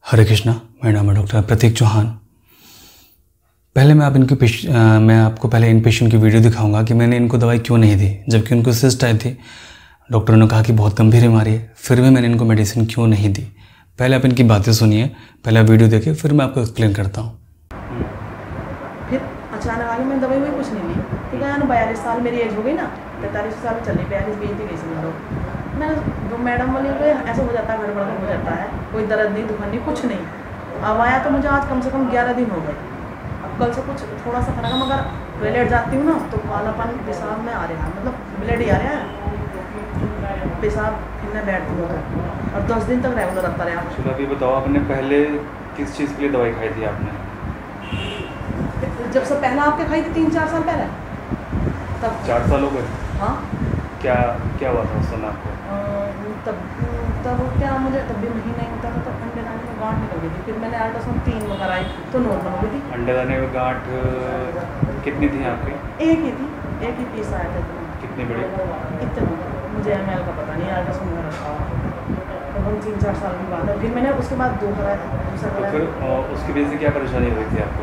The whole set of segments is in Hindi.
हरे कृष्णा। मेरा नाम है डॉक्टर प्रतीक चौहान। पहले मैं आपको पहले इन पेशेंट की वीडियो दिखाऊंगा कि मैंने इनको दवाई क्यों नहीं दी, जबकि उनको सिस्ट आई थी। डॉक्टरों ने कहा कि बहुत गंभीर बीमारी है, फिर भी मैंने इनको मेडिसिन क्यों नहीं दी। पहले आप इनकी बातें सुनिए, पहले आप वीडियो देखिए, फिर मैं आपको एक्सप्लेन करता हूँ। फिर अचानक आगे मैंने दवाई कुछ नहीं ली, ठीक है ना। 42 साल मेरी एज हो गई ना, 43 साल चल रही, 42 बीती गई समझ लो। मैं जो मैडम बोली कि ऐसा हो जाता है, गड़बड़ हो जाता है, कोई दर्द नहीं, दुखा नहीं, कुछ नहीं। अब आया तो मुझे आज कम से कम 11 दिन हो गए। अब कल से कुछ थोड़ा सा फर्क है, मगर टॉयलेट जाती हूँ ना तो कालापन पेशाब में आ रहा है, मतलब ब्लड ही आ रहा है, पेशाब फिर मैं बैठती हूँ और 10 दिन तक रेगुलर आता रहा। चलो अभी बताओ, आपने पहले किस चीज़ के लिए दवाई खाई थी आपने? जब से पहला आपके खाई थी 3-4 साल पहले, तब 4 साल हो गए? हाँ। क्या हुआ था उस समय आपको? तब क्या, मुझे तब भी महीना ही होता था, तो अंडे दाने में गांठ निकल गई थी। फिर मैंने अल्ट्रासाउंड 3 में कराई तो नॉर्मल हो गई थी। अंडे दाने में गांठ कितनी थी आपकी? एक ही थी, एक ही पीस आया था। कितनी बड़ी? इतना मुझे ml का पता नहीं, अल्ट्रासाउंड में रखा हुआ। तो हम 3-4 साल की बात है। फिर मैंने उसके बाद 2 कराया था, दूसरा तो कराया। फिर उसकी वजह से क्या परेशानी हो रही थी आपको?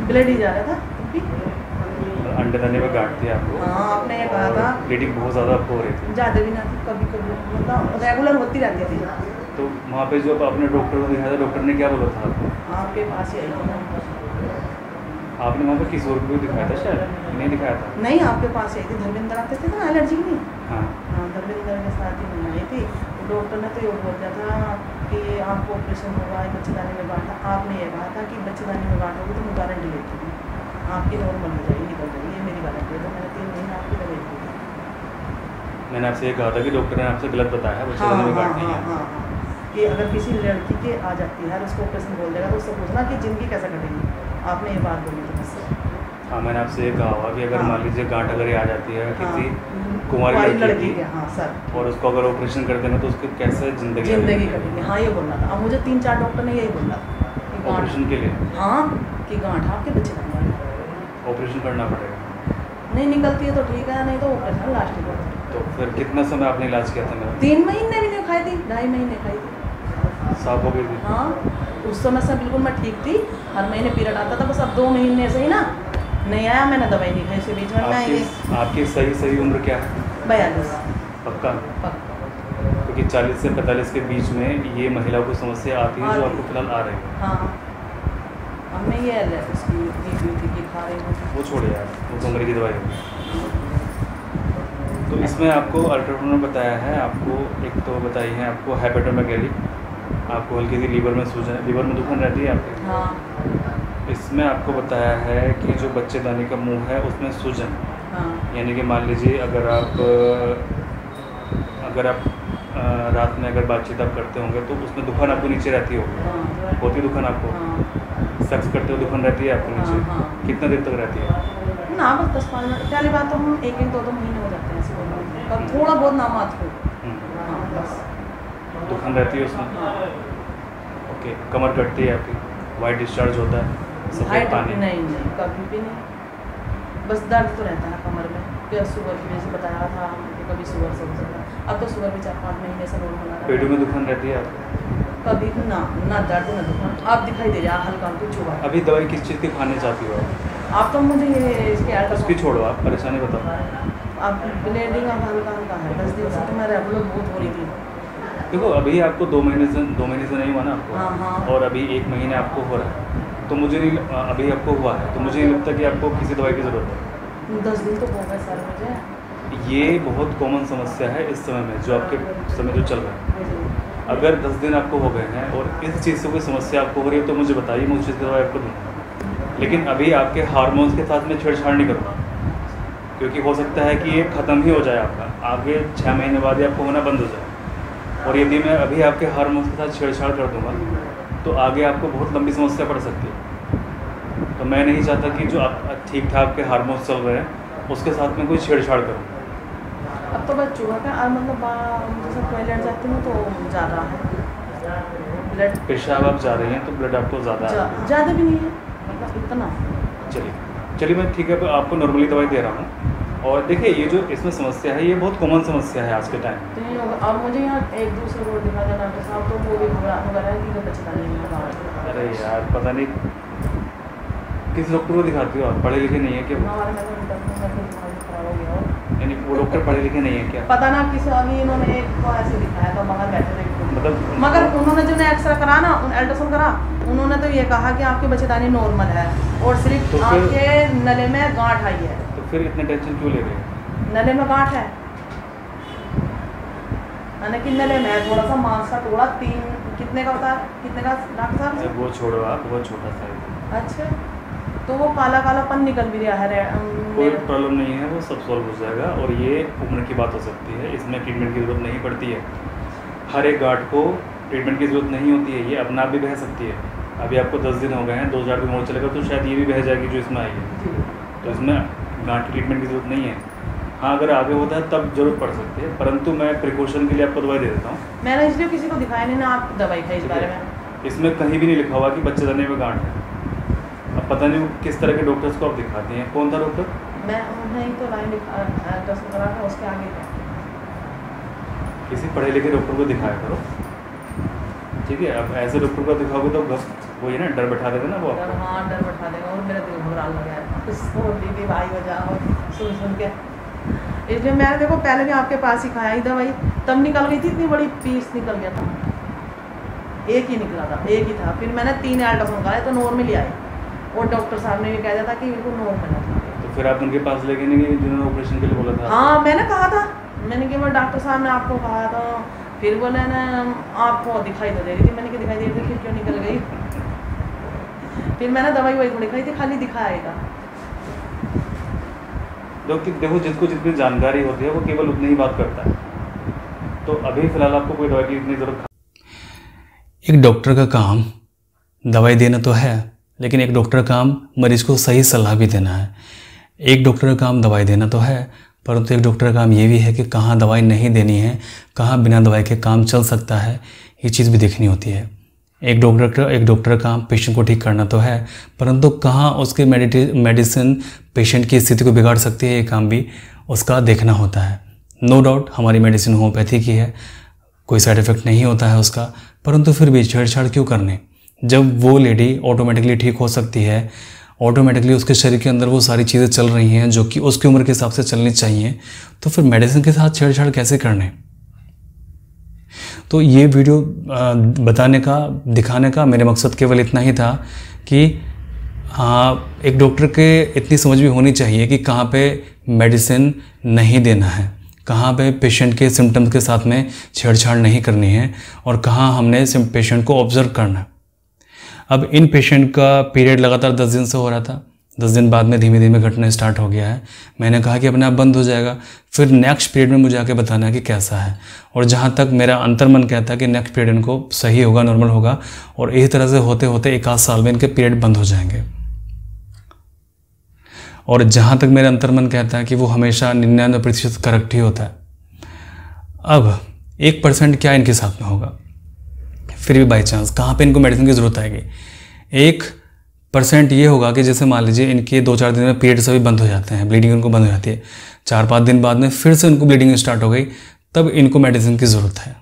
ब्लड ही जा रहा था तब भी। अंडे दाने में गांठ थी आपको? हाँ, आपने ये कहा था। ब्लीडिंग बहुत ज़्यादा आपको हो रही थी? ज़्यादा भी ना थी, कभी कभी मतलब रेगुलर होती रहती थी। तो वहाँ पे जो आपने डॉक्टर को दिखाया था, डॉक्टर ने क्या बोला था आपको? आपके पास ही आई थी। आपने वहाँ पे किसी और को दिखाया था? शायद नहीं दिखाया था। नहीं, आपके पास आई थी। धर्मेंद्र आते थे ना एलर्जी की। हाँ, धर्मेंद्र के साथ ही मैं आई थी। डॉक्टर ने तो ये बोल दिया था कि आपको ऑपरेशन होगा, बच्चेदानी में गांठ। आपने ये कहा था कि बच्चेदानी में गांठ होगी तो मैं गारंटी लेती हूँ आपकी नॉर्मल हो जाएगी, निकल जाएगी, ये मेरी गारंटी है। तो मैंने 3 महीने आपकी दवाई दी थी। मैंने आपसे ये कहा था कि डॉक्टर ने आपसे गलत बताया है, बच्चेदानी में गांठ नहीं है। हाँ, कि अगर किसी लड़की के आ जाती है उसको ऑपरेशन बोल देगा तो उससे पूछना कि जिंदगी कैसे कटेगी। आपने ये बात बोली थी मुझसे। हाँ, मैंने आपसे ये कहा हुआ कि अगर मान लीजिए गांठ अगर ये आ जाती है किसी कुंवारी लड़की की, हाँ सर, और उसको अगर ऑपरेशन कर देंगे तो उसकी कैसे जिंदगी कटेगी। हाँ, ये बोलना था। अब मुझे 3-4 डॉक्टर ने यही बोला ऑपरेशन के लिए। हाँ, कि गांठ आपके बच्चे ऑपरेशन करना पड़ेगा। नहीं निकलती है तो ठीक है, नहीं तो ऑपरेशन लास्ट ही। तो फिर कितना समय आपने इलाज किया था मेरा? 3 महीने भी नहीं खाई थी, 2.5 महीने खाई थी। साफ हो गई थी? हाँ, उस समय से बिल्कुल मैं ठीक थी। हर महीने पीरियड आता था, बस अब 2 महीने से ही ना नहीं आया। मैंने दवाई नहीं खाई, इसके बीच में मैं आपकी सही उम्र क्या है? 42। पक्का? क्योंकि 40 से 45 के बीच में ये महिलाओं को समस्या आती है, जो आपको फिलहाल आ रही है। हाँ, अब मैं ये खा रही हूँ। वो छोड़िए यार, वो तो उम्र की दवाई होगी। तो इसमें आपको अल्ट्रासाउंड ने बताया है, आपको एक तो बताई है आपको हेपेटोमेगाली, आपको हल्की सी लीवर में सूजन, लीवर में दुखन रहती है आपकी। हाँ। इसमें आपको बताया है कि जो बच्चेदानी का मुंह है उसमें सूजन। हाँ। यानी कि मान लीजिए अगर आप रात में अगर बातचीत आप करते होंगे तो उसमें दुखन आपको नीचे रहती होगी। हाँ। होती दुखन आपको? हाँ। सेक्स करते हो दुखन रहती है आपको नीचे? हाँ। कितना देर तक रहती है? ना बस 10-5 मिनट। पहली बात तो हम 1-1, 2-2 महीने हो जाते हैं ऐसे। अब थोड़ा बहुत नामात हो। हाँ, बस दुखन रहती है उसमें? ओके। कमर कटती है आपकी? वाइट डिस्चार्ज होता है? सफ़ेद पानी? नहीं, कभी भी नहीं। बस दर्द तो रहता है कमर में। फिर शुगर की वजह से बताया था कि कभी शुगर से हो सकता है। अब तो शुगर भी 4-5 महीने से नॉर्मल आ रहा है। पेट में दुखन रहती है आपको? कभी ना दर्द ना दुखन। आप दिखाई दे रहा हल्का कुछ हुआ। अभी दवाई किस चीज़ की खाने चाहती हो आप तो मुझे ये इसके उसकी छोड़ो, आप परेशानी बताओ। आप ब्लीडिंग अब हल्का है। 10 दिन से तो मैं रेगुलर बहुत हो रही थी। देखो अभी आपको 2 महीने से नहीं हुआ ना आपको? हाँ। और अभी 1 महीने आपको हो रहा है, तो मुझे नहीं, अभी आपको हुआ है तो मुझे नहीं लगता कि आपको किसी दवाई की ज़रूरत है। 10 दिन तो हो गए सर मुझे। ये बहुत कॉमन समस्या है इस समय में, जो आपके समय जो चल रहा है। अगर 10 दिन आपको हो गए हैं और इस चीज़ से कोई समस्या आपको हो रही है तो मुझे बताइए, मैं उस चीज़ की दवाई आपको दूँगा। लेकिन अभी आपके हार्मोन्स के साथ मैं छेड़छाड़ नहीं करूँगा, क्योंकि हो सकता है कि ये ख़त्म ही हो जाए आपका, आगे 6 महीने बाद ही आपको होना बंद हो जाए। और यदि मैं अभी आपके हार्मोन्स के साथ छेड़छाड़ कर दूँगा तो आगे आपको बहुत लंबी समस्या पड़ सकती है। तो मैं नहीं चाहता कि जो आप ठीक ठाक के हार्मोन्स चल रहे हैं उसके साथ में कोई छेड़छाड़ करूँ। अब तो बस चूहा का मतलब जैसे टॉयलेट जाती हूँ तो ज़्यादा है ब्लड। पेशाब आप जा रही हैं तो ब्लड आपको ज़्यादा भी नहीं है, मतलब इतना। चलिए मैं ठीक है, आपको नॉर्मली दवाई दे रहा हूँ और देखिए ये जो इसमें समस्या है ये बहुत कॉमन समस्या है आज के टाइम में। तो ये लोग अब मुझे यहाँ एक दूसरे को दिखा देना डॉक्टर साहब, तो वो भी वगैरह है कि बचता नहीं है। अरे यार पता नहीं किस डॉक्टर को दिखाती हो आप, पढ़े लिखे नहीं है क्या? हमारे में तो दिमाग खराब हो गया हो। यानी वो डॉक्टर पढ़े लिखे नहीं है क्या? पता ना किस अभी इन्होंने एक को ऐसे दिखाया था मगर बैठे थे, मतलब मगर उन्होंने जो एक्सरे करा ना, अल्ट्रासाउंड करा, उन्होंने तो ये कहा कि आपकी बच्चेदानी नॉर्मल है और सिर्फ तो आपके नले में गांठ आई है। तो फिर इतने टेंशन क्यों ले रहे हैं? नले में गांठ है, यानी कि नले में थोड़ा सा मांस का टुकड़ा, 3 कितने का होता है, कितने का डॉक्टर साहब? वो छोड़ो आप, बहुत छोटा सा है। अच्छा, तो वो काला कालापन निकल भी रहा है। कोई प्रॉब्लम नहीं है, वो सब सॉल्व हो जाएगा और ये उम्र की बात हो सकती है, इसमें ट्रीटमेंट की ज़रूरत नहीं पड़ती है। हर एक गांठ को ट्रीटमेंट की ज़रूरत नहीं होती है, ये अपना आप भी बह सकती है। अभी आपको 10 दिन हो गए हैं, 2000 भी मोड़ चलेगा तो शायद ये भी बह जाएगी जो इसमें आई है। तो इसमें गांठ की ट्रीटमेंट की ज़रूरत नहीं है। हाँ, अगर आगे होता है तब जरूरत पड़ सकती है, परंतु मैं प्रिकॉशन के लिए आपको दवाई दे देता हूँ। मैंने इसलिए किसी को दिखाया नहीं ना, आप दवाई खाई इस बारे में। इसमें कहीं भी नहीं लिखा हुआ कि बच्चेदानी में गांठ है। अब पता नहीं किस तरह के डॉक्टर्स को आप दिखाते हैं। कौन था डॉक्टर? मैं नहीं तो लाइन अल्ट्रासाउंड करा था, उसके आगे है। किसी पढ़े लिखे डॉक्टर को दिखाया करो, ठीक है? अब ऐसे डॉक्टर को दिखाओगे तो वो ये ना डर बैठा देगा ना वो आपको। हाँ, डर बैठा देगा और मेरा दिल घबराने लग गया है उसको दीदी भाई बजाओ सुन के। इसलिए मैंने देखो पहले भी आपके पास ही खाया ही दवाई, तब निकल गई थी, इतनी बड़ी पीस निकल गया था, एक ही निकला था, एक ही था। फिर मैंने 3 अल्ट्रासाउंड कराए तो नॉर्मल आई और डॉक्टर साहब ने भी कह दिया था कि बिल्कुल नॉर्मल है। तो फिर आप उनके पास लेके नहीं गए जिन्होंने ऑपरेशन के लिए बोला था? हाँ, मैंने कहा था, मैंने कि डॉक्टर साहब ने आपको कहा था, फिर बोले ना आपको दिखाई तो दे रही थी। मैंने कि दिखाई दे रही थी, फिर क्यों निकल गई? फिर मैंने दवाई वही थोड़ी खाई थी, खाली दिखाएगा। देखो जिसको जितनी जानकारी होती है वो केवल उतनी ही बात करता है। तो अभी फिलहाल आपको कोई दवाई की इतनी जरूरत? एक डॉक्टर का काम दवाई देना तो है, लेकिन एक डॉक्टर का काम मरीज को सही सलाह भी देना है। एक डॉक्टर का काम दवाई देना तो है, परंतु एक डॉक्टर का काम ये भी है कि कहाँ दवाई नहीं देनी है, कहाँ बिना दवाई के काम चल सकता है, ये चीज़ भी देखनी होती है। एक डॉक्टर का काम पेशेंट को ठीक करना तो है, परंतु कहाँ उसके मेडिसिन पेशेंट की स्थिति को बिगाड़ सकती है, ये काम भी उसका देखना होता है। नो डाउट हमारी मेडिसिन होम्योपैथी की है, कोई साइड इफ़ेक्ट नहीं होता है उसका, परंतु फिर भी छेड़छाड़ क्यों करने? जब वो लेडी ऑटोमेटिकली ठीक हो सकती है, ऑटोमेटिकली उसके शरीर के अंदर वो सारी चीज़ें चल रही हैं जो कि उसकी उम्र के हिसाब से चलनी चाहिए, तो फिर मेडिसिन के साथ छेड़छाड़ कैसे करने? तो ये वीडियो बताने का, दिखाने का मेरे मकसद केवल इतना ही था कि एक डॉक्टर के इतनी समझ भी होनी चाहिए कि कहाँ पे मेडिसिन नहीं देना है, कहाँ पे पेशेंट के सिम्टम्स के साथ में छेड़छाड़ नहीं करनी है और कहाँ हमने पेशेंट को ऑब्जर्व करना है। अब इन पेशेंट का पीरियड लगातार 10 दिन से हो रहा था, 10 दिन बाद में धीमे धीमे घटना स्टार्ट हो गया है। मैंने कहा कि अपने आप बंद हो जाएगा, फिर नेक्स्ट पीरियड में मुझे आके बताना है कि कैसा है। और जहाँ तक मेरा अंतर्मन कहता है कि नेक्स्ट पीरियड इनको सही होगा, नॉर्मल होगा, और इसी तरह से होते होते 1 आध साल में इनके पीरियड बंद हो जाएंगे। और जहाँ तक मेरा अंतर्मन कहता है कि वो हमेशा 99% करेक्ट ही होता है। अब 1% क्या इनके साथ में होगा, फिर भी बाई चांस कहाँ पे इनको मेडिसिन की ज़रूरत आएगी। 1% ये होगा कि जैसे मान लीजिए इनके 2-4 दिन में पीरियड सभी बंद हो जाते हैं, ब्लीडिंग उनको बंद हो जाती है, 4-5 दिन बाद में फिर से उनको ब्लीडिंग स्टार्ट हो गई, तब इनको मेडिसिन की ज़रूरत है।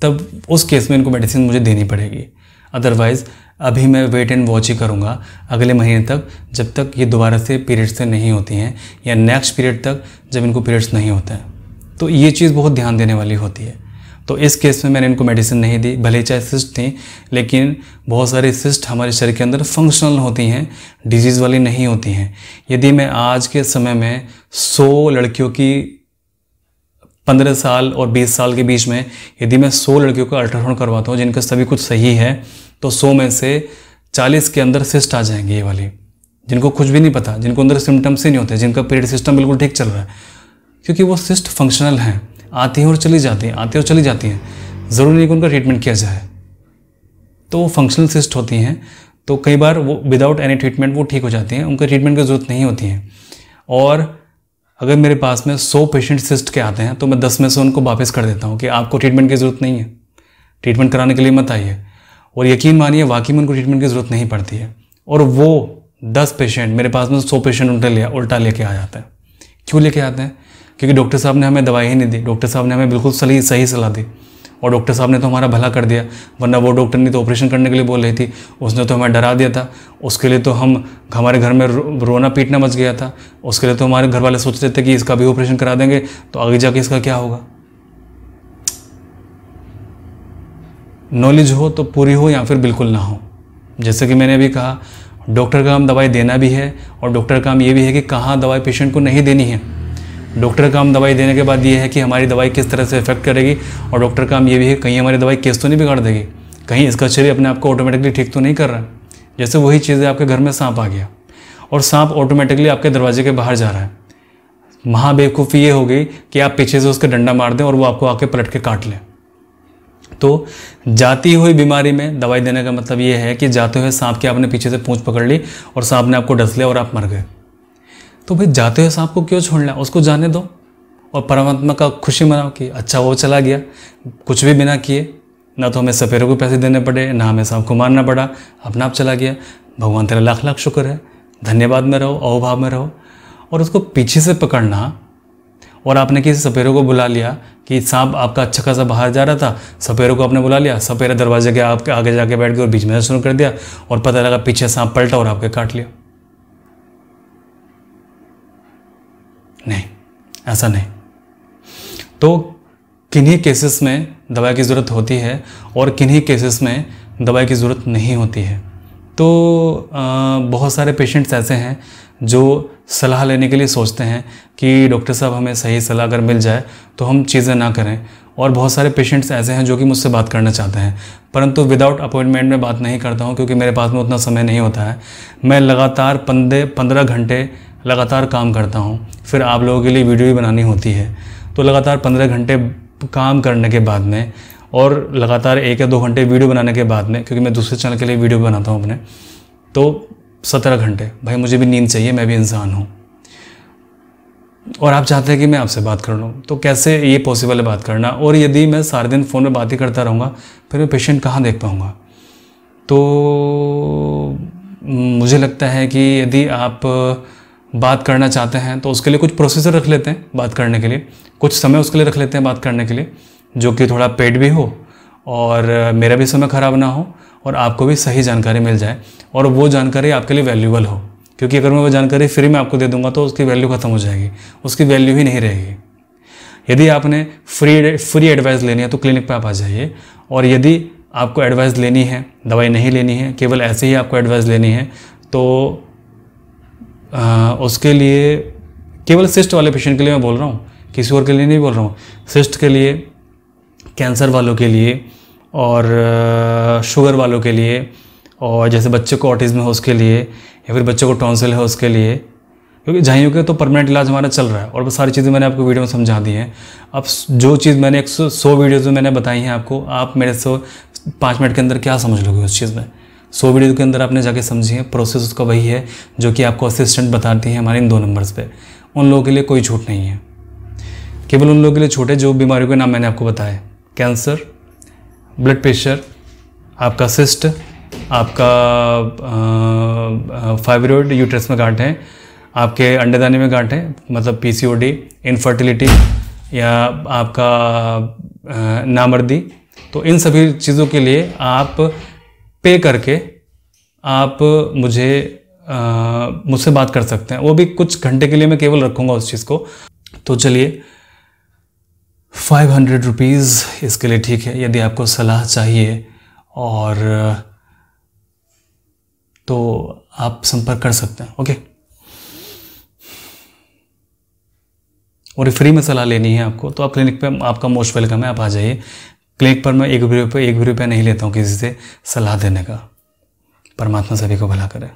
तब उस केस में इनको मेडिसिन मुझे देनी पड़ेगी। अदरवाइज़ अभी मैं वेट एंड वॉच ही करूँगा अगले महीने तक, जब तक ये दोबारा से पीरियड्स से नहीं होती हैं, या नेक्स्ट पीरियड तक जब इनको पीरियड्स नहीं होते हैं। तो ये चीज़ बहुत ध्यान देने वाली होती है। तो इस केस में मैंने इनको मेडिसिन नहीं दी, भले चाहे सिस्ट थी, लेकिन बहुत सारी सिस्ट हमारे शरीर के अंदर फंक्शनल होती हैं, डिजीज़ वाली नहीं होती हैं। यदि मैं आज के समय में 100 लड़कियों की 15 साल और 20 साल के बीच में यदि मैं 100 लड़कियों का अल्ट्रासाउंड करवाता हूँ जिनका सभी कुछ सही है, तो 100 में से 40 के अंदर सिस्ट आ जाएंगे, ये वाली, जिनको कुछ भी नहीं पता, जिनको अंदर सिम्टम्स ही नहीं होते, जिनका पीरियड सिस्टम बिल्कुल ठीक चल रहा है, क्योंकि वो सिस्ट फंक्शनल हैं, आती हैं और चली जाती हैं, आती हैं और चली जाती हैं, ज़रूरी नहीं कि उनका ट्रीटमेंट किया जाए। तो वो फंक्शनल सिस्ट होती हैं, तो कई बार वो विदाउट एनी ट्रीटमेंट वो ठीक हो जाती हैं, उनका ट्रीटमेंट की ज़रूरत नहीं होती है। और अगर मेरे पास में 100 पेशेंट सिस्ट के आते हैं तो मैं 10 में से उनको वापस कर देता हूँ कि आपको ट्रीटमेंट की ज़रूरत नहीं है, ट्रीटमेंट कराने के लिए मत आइए। और यकीन मानिए वाकई में उनको ट्रीटमेंट की ज़रूरत नहीं पड़ती है। और वो 10 पेशेंट मेरे पास में 100 पेशेंट उल्टा लेके आ जाते हैं। क्यों लेके आते हैं? क्योंकि डॉक्टर साहब ने हमें दवाई ही नहीं दी, डॉक्टर साहब ने हमें बिल्कुल सही सलाह दी, और डॉक्टर साहब ने तो हमारा भला कर दिया। वरना वो डॉक्टर ने तो ऑपरेशन करने के लिए बोल रही थी, उसने तो हमें डरा दिया था। उसके लिए तो हमारे घर में रोना पीटना मच गया था। उसके लिए तो हमारे घर वाले सोच रहे थे कि इसका भी ऑपरेशन करा देंगे तो आगे जाके इसका क्या होगा। नॉलेज हो तो पूरी हो या फिर बिल्कुल ना हो। जैसे कि मैंने अभी कहा, डॉक्टर का काम दवाई देना भी है, और डॉक्टर का काम ये भी है कि कहाँ दवाई पेशेंट को नहीं देनी है। डॉक्टर का काम दवाई देने के बाद ये है कि हमारी दवाई किस तरह से इफेक्ट करेगी, और डॉक्टर का काम ये भी है कहीं हमारी दवाई केस तो नहीं बिगाड़ देगी, कहीं इसका शरीर अपने आप को ऑटोमेटिकली ठीक तो नहीं कर रहा है। जैसे वही चीज़ है, आपके घर में सांप आ गया और सांप ऑटोमेटिकली आपके दरवाजे के बाहर जा रहा है। महाबेवकूफ़ी ये हो गई कि आप पीछे से उसके डंडा मार दें और वो आपको आके पलट के काट ले। तो जाती हुई बीमारी में दवाई देने का मतलब ये है कि जाते हुए सांप की आपने पीछे से पूंछ पकड़ ली और सांप ने आपको डस लिया और आप मर गए। तो भाई जाते हुए सांप को क्यों छोड़ना, उसको जाने दो और परमात्मा का खुशी मनाओ कि अच्छा वो चला गया, कुछ भी बिना किए, ना तो हमें सपेरों को पैसे देने पड़े, ना हमें सांप को मारना पड़ा, अपना आप चला गया। भगवान तेरा लाख लाख शुक्र है, धन्यवाद में रहो, अहोभाव में रहो। और उसको पीछे से पकड़ना, और आपने किसी सपेरों को बुला लिया कि सांप आपका अच्छा खासा बाहर जा रहा था, सपेरों को आपने बुला लिया, सपेरा दरवाजे के आपके आगे जाके बैठ गए और बीच में शुरू कर दिया, और पता लगा पीछे सांप पलटा और आपके काट लिया। नहीं, ऐसा नहीं। तो किन्हीं केसेस में दवाई की ज़रूरत होती है और किन्हीं केसेस में दवाई की ज़रूरत नहीं होती है। तो बहुत सारे पेशेंट्स ऐसे हैं जो सलाह लेने के लिए सोचते हैं कि डॉक्टर साहब हमें सही सलाह अगर मिल जाए तो हम चीज़ें ना करें, और बहुत सारे पेशेंट्स ऐसे हैं जो कि मुझसे बात करना चाहते हैं, परंतु विदाउट अपॉइंटमेंट में बात नहीं करता हूं, क्योंकि मेरे पास में उतना समय नहीं होता है। मैं लगातार 15 घंटे लगातार काम करता हूं, फिर आप लोगों के लिए वीडियो भी बनानी होती है। तो लगातार 15 घंटे काम करने के बाद में, और लगातार 1 या 2 घंटे वीडियो बनाने के बाद में, क्योंकि मैं दूसरे चैनल के लिए वीडियो बनाता हूँ अपने, तो 17 घंटे भाई मुझे भी नींद चाहिए, मैं भी इंसान हूँ। और आप चाहते हैं कि मैं आपसे बात कर लूँ, तो कैसे ये पॉसिबल है बात करना? और यदि मैं सारे दिन फ़ोन में बात ही करता रहूँगा फिर मैं पेशेंट कहाँ देख पाऊँगा? तो मुझे लगता है कि यदि आप बात करना चाहते हैं तो उसके लिए कुछ प्रोसीजर रख लेते हैं बात करने के लिए, कुछ समय उसके लिए रख लेते हैं बात करने के लिए, जो कि थोड़ा पेड भी हो और मेरा भी समय ख़राब ना हो और आपको भी सही जानकारी मिल जाए, और वो जानकारी आपके लिए वैल्यूबल हो। क्योंकि अगर मैं वो जानकारी फ्री में आपको दे दूंगा तो उसकी वैल्यू ख़त्म हो जाएगी, उसकी वैल्यू ही नहीं रहेगी। यदि आपने फ्री एडवाइस लेनी है तो क्लिनिक पे आप आ जाइए, और यदि आपको एडवाइस लेनी है, दवाई नहीं लेनी है, केवल ऐसे ही आपको एडवाइस लेनी है, तो उसके लिए केवल सिस्ट वाले पेशेंट के लिए मैं बोल रहा हूँ, किसी और के लिए नहीं बोल रहा हूँ। सिस्ट के लिए, कैंसर वालों के लिए, और शुगर वालों के लिए, और जैसे बच्चे को ऑटिज्म है उसके लिए, या फिर बच्चों को टॉन्सिल है उसके लिए, क्योंकि झाइयों के तो परमानेंट इलाज हमारा चल रहा है, और वो सारी चीज़ें मैंने आपको वीडियो में समझा दी हैं। अब जो चीज़ मैंने 100 वीडियोज़ में मैंने बताई हैं आपको, आप मेरे से 5 मिनट के अंदर क्या समझ लोगे उस चीज़ में? 100 वीडियो के अंदर आपने जाके समझी है, प्रोसेस उसका वही है जो कि आपको असिस्टेंट बताती है हमारे इन 2 नंबर्स पे। उन लोगों के लिए कोई छूट नहीं है, केवल उन लोगों के लिए छूट है जो बीमारियों के नाम मैंने आपको बताए: कैंसर, ब्लड प्रेशर, आपका सिस्ट, आपका फाइब्रॉइड, यूट्रस में गांठ है, आपके अंडेदानी में गांठ है, मतलब PCOD, इनफर्टिलिटी, या आपका नामर्दी। तो इन सभी चीज़ों के लिए आप पे करके आप मुझसे बात कर सकते हैं, वो भी कुछ घंटे के लिए मैं केवल रखूँगा उस चीज़ को। तो चलिए, 500 रुपीज़ इसके लिए ठीक है, यदि आपको सलाह चाहिए और तो आप संपर्क कर सकते हैं। ओके, और फ्री में सलाह लेनी है आपको तो आप क्लिनिक पे, आपका मोस्ट वेलकम है, आप आ जाइए क्लिनिक पर। मैं 1 भी रुपया नहीं लेता हूँ किसी से सलाह देने का। परमात्मा सभी को भला करे।